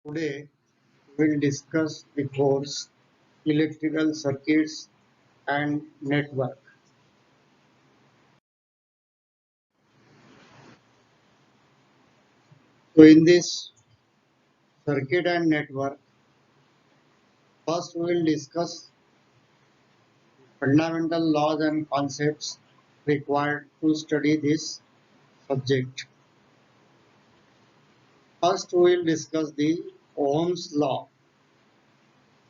Today we will discuss the course Electrical Circuits and Network. So in this circuit and network, first we will discuss fundamental laws and concepts required to study this subject. First we will discuss the Ohm's law.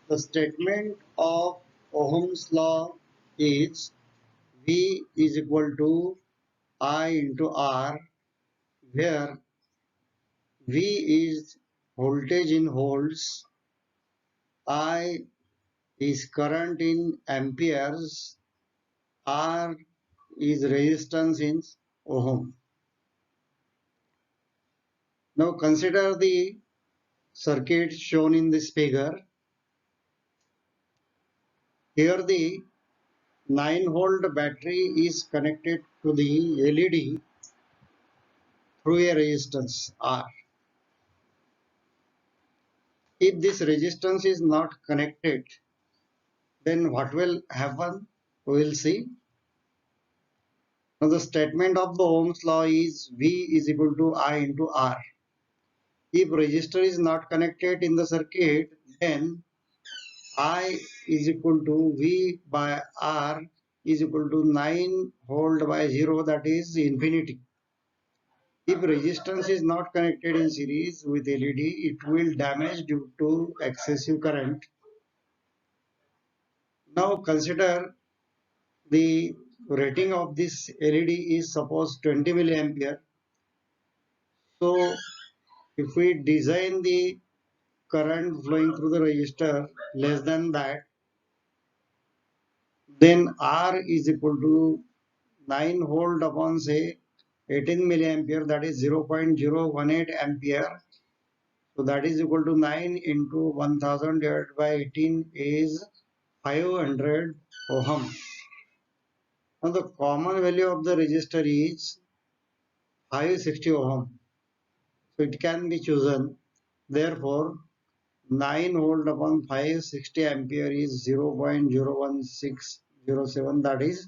The statement of Ohm's law is V is equal to I into R, where V is voltage in volts, I is current in amperes, R is resistance in ohm. Now consider the circuit shown in this figure. Here the 9-volt battery is connected to the LED through a resistance R. If this resistance is not connected, then what will happen? We will see. Now the statement of the Ohm's law is V is equal to I into R. If resistor is not connected in the circuit, then I is equal to V by R is equal to 9 volt by 0, that is infinity. If resistance is not connected in series with LED, it will damage due to excessive current. Now consider the rating of this LED is suppose 20 milliampere. So if we design the current flowing through the resistor less than that, then R is equal to 9 volt upon say 18 milliampere, that is 0.018 ampere. So that is equal to 9 into 1000 divided by 18 is 500 ohm. Now the common value of the resistor is 560 ohm. So it can be chosen. Therefore 9 volt upon 560 ampere is 0.01607, that is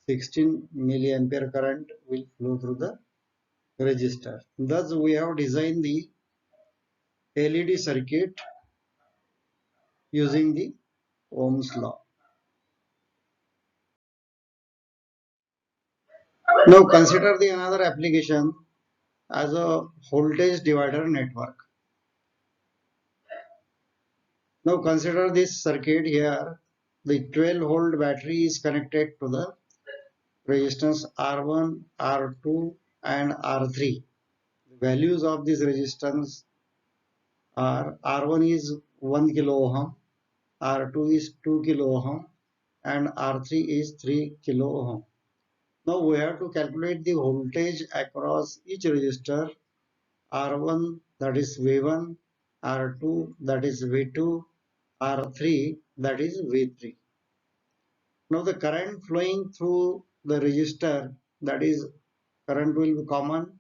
16 milliampere current will flow through the resistor. Thus we have designed the LED circuit using the Ohm's law. Now consider the another application as a voltage divider network. Now consider this circuit here. The 12 volt battery is connected to the resistance R1, R2 and R3. The values of this resistance are R1 is 1 kilo ohm, R2 is 2 kilo ohm and R3 is 3 kilo ohm. Now we have to calculate the voltage across each resistor. R1 that is V1, R2 that is V2, R3 that is V3. Now the current flowing through the resistor, that is current will be common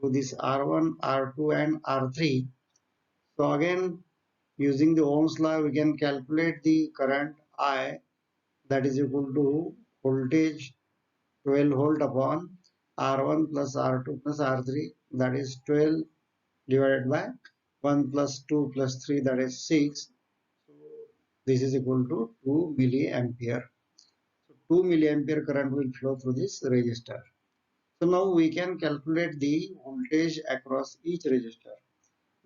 through this R1, R2 and R3. So again using the Ohm's law we can calculate the current I, that is equal to voltage 12 volt upon R1 plus R2 plus R3, that is 12 divided by 1 plus 2 plus 3, that is 6. So this is equal to 2 milliampere. So 2 milliampere current will flow through this resistor. So now we can calculate the voltage across each resistor.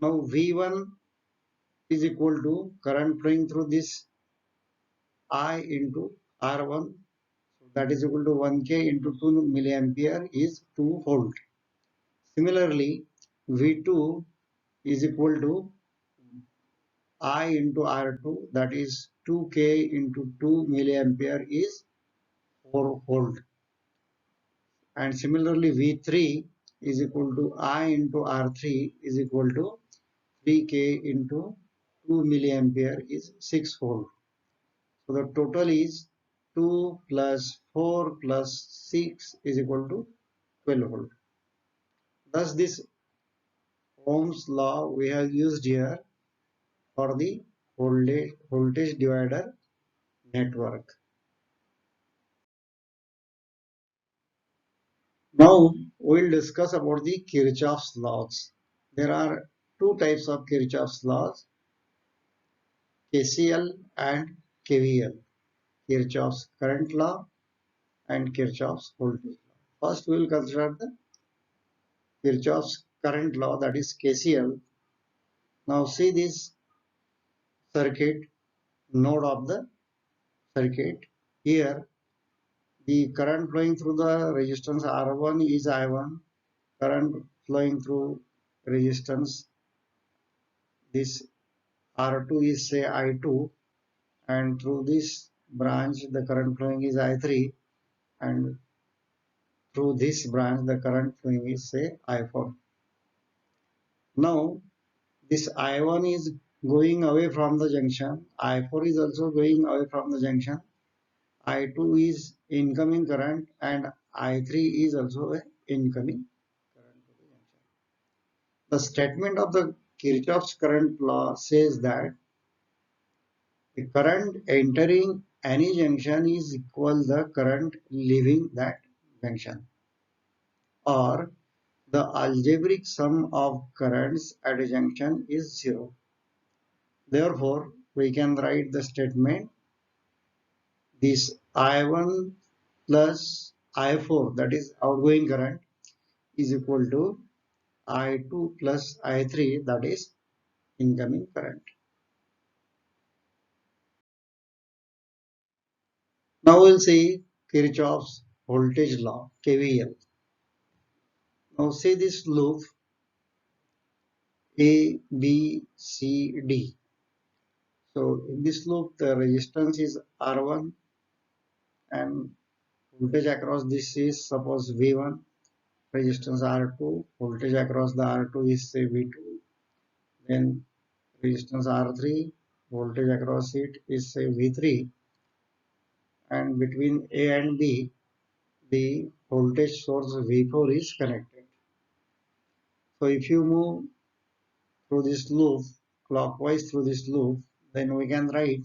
Now V1 is equal to current flowing through this I into R1. So that is equal to 1K into 2 milliampere is 2 volt. Similarly, V2 is equal to I into R2, that is 2K into 2 milliampere is 4 volt. And similarly V3 is equal to I into R3 is equal to 3K into 2 milliampere is 6 volt. So the total is 2 plus 4 plus 6 is equal to 12 volt. Thus this Ohm's law we have used here for the voltage divider network. Now we'll discuss about the Kirchhoff's laws. There are two types of Kirchhoff's laws, KCL and KVL. Kirchhoff's current law and Kirchhoff's voltage law. First we will consider the Kirchhoff's current law, that is KCL. Now see this circuit, node of the circuit. Here the current flowing through the resistance R1 is I1, current flowing through resistance this R2 is say I2, and through this branch the current flowing is I3, and through this branch the current flowing is say I4. Now this I1 is going away from the junction, I4 is also going away from the junction, I2 is incoming current, and I3 is also a incoming current to the junction. The statement of the Kirchhoff's current law says that the current entering any junction is equal to the current leaving that junction, or the algebraic sum of currents at a junction is zero. Therefore, we can write the statement this I1 plus I4, that is outgoing current, is equal to I2 plus I3, that is incoming current. Now we'll see Kirchhoff's voltage law, KVL. Now see this loop A, B, C, D. So in this loop the resistance is R1 and voltage across this is suppose V1, resistance R2, voltage across the R2 is say V2, then resistance R3, voltage across it is say V3, and between A and B the voltage source V4 is connected. So if you move through this loop, clockwise through this loop, then we can write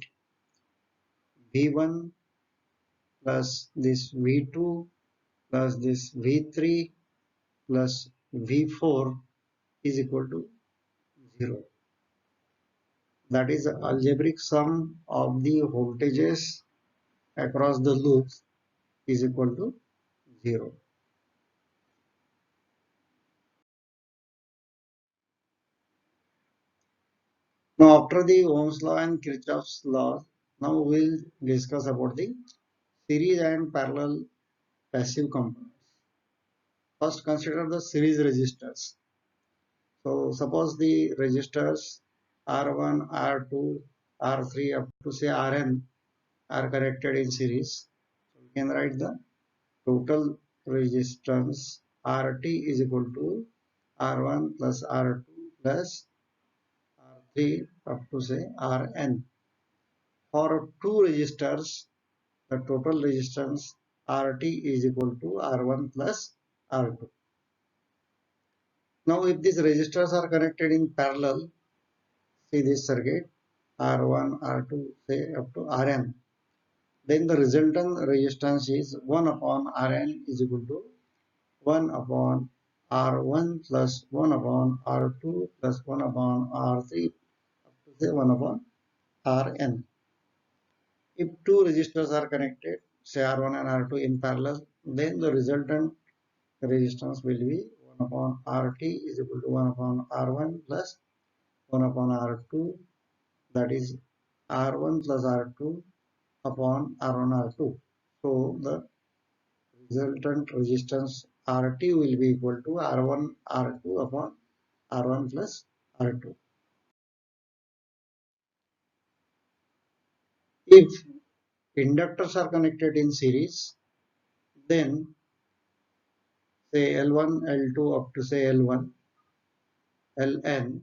V1 plus this V2 plus this V3 plus V4 is equal to 0. That is the algebraic sum of the voltages across the loops is equal to 0. Now after the Ohm's law and Kirchhoff's law, now we will discuss about the series and parallel passive components. First consider the series resistors. So suppose the resistors R1, R2, R3 up to say Rn are connected in series. So we can write the total resistance RT is equal to R1 plus R2 plus R3 up to say Rn. For two resistors, the total resistance RT is equal to R1 plus R2. Now if these resistors are connected in parallel, see this circuit R1, R2 say up to Rn, then the resultant resistance is 1 upon Rn is equal to 1 upon R1 plus 1 upon R2 plus 1 upon R3 up to say 1 upon Rn. If two resistors are connected, say R1 and R2 in parallel, then the resultant resistance will be 1 upon RT is equal to 1 upon R1 plus 1 upon R2, that is R1 plus R2 upon R1 R2. So the resultant resistance RT will be equal to R1 R2 upon R1 plus R2. If inductors are connected in series, then say L1, L2 up to say L1, Ln,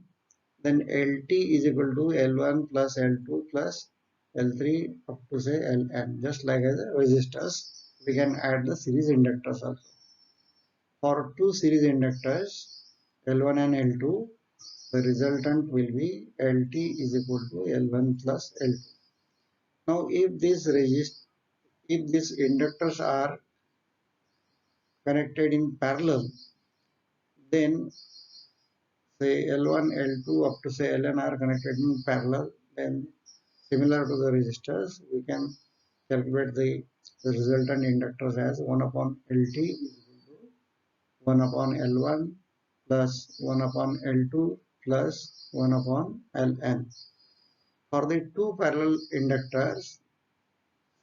then Lt is equal to L1 plus L2 plus L3 up to say Ln. Just like as a resistors, we can add the series inductors also. For two series inductors, L1 and L2, the resultant will be LT is equal to L1 plus L2. Now, if these inductors are connected in parallel, then say L1, L2 up to say Ln are connected in parallel, then similar to the resistors, we can calculate the resultant inductors as 1 upon Lt is equal to 1 upon L1 plus 1 upon L2 plus 1 upon Ln. For the two parallel inductors,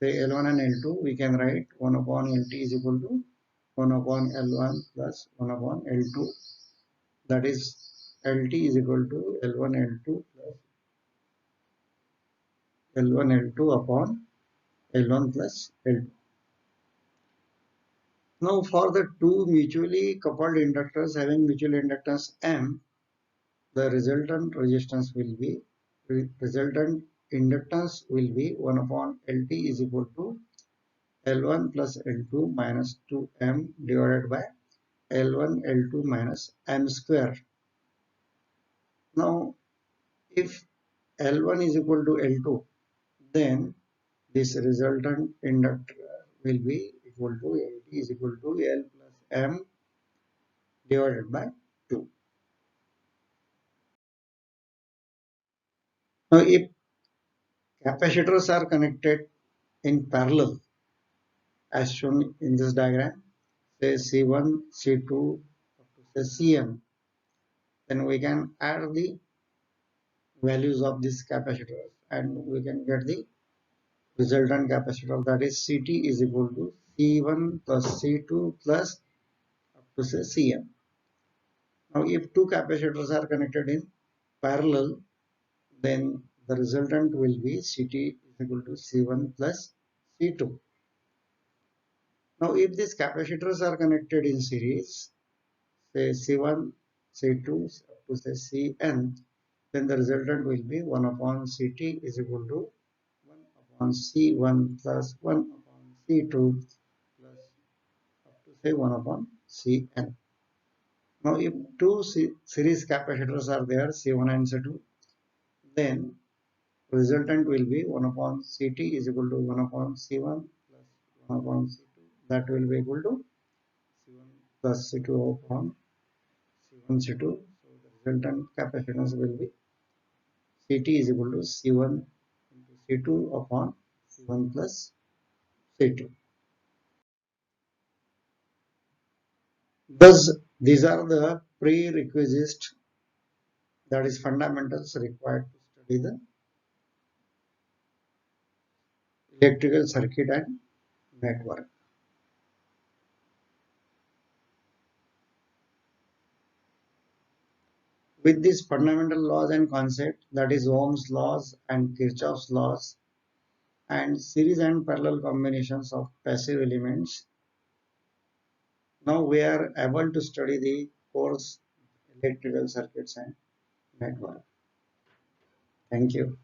say L1 and L2, we can write 1 upon Lt is equal to 1 upon L1 plus 1 upon L2. That is Lt is equal to L1 L2 plus L1 L2 upon L1 plus L2. Now for the two mutually coupled inductors having mutual inductance M, the resultant inductance will be 1 upon Lt is equal to L1 plus L2 minus 2M divided by L1 L2 minus M square. Now if L1 is equal to L2, then this resultant inductor will be equal to Lt is equal to L plus M divided by 2. Now if capacitors are connected in parallel as shown in this diagram, say C1, C2 up to say Cn, then we can add the values of these capacitors and we can get the resultant capacitor, that is Ct is equal to C1 plus C2 plus up to say Cn. Now if two capacitors are connected in parallel, then the resultant will be Ct is equal to C1 plus C2. Now if these capacitors are connected in series, say C1, C2 up to say Cn, then the resultant will be 1 upon Ct is equal to 1 upon C1 plus 1 upon C2 plus up to say 1 upon Cn. Now if two series capacitors are there, C1 and C2, then resultant will be 1 upon Ct is equal to 1 upon C1 plus 1 upon C2. That will be equal to C1 plus C2 upon C1 C2. So the resultant capacitance will be Ct is equal to C1 into C2 upon C1 plus C2. Thus, these are the prerequisites, that is fundamentals required to study the electrical circuit and network. With these fundamental laws and concepts, that is Ohm's laws and Kirchhoff's laws, and series and parallel combinations of passive elements, now we are able to study the course electrical circuits and network. Thank you.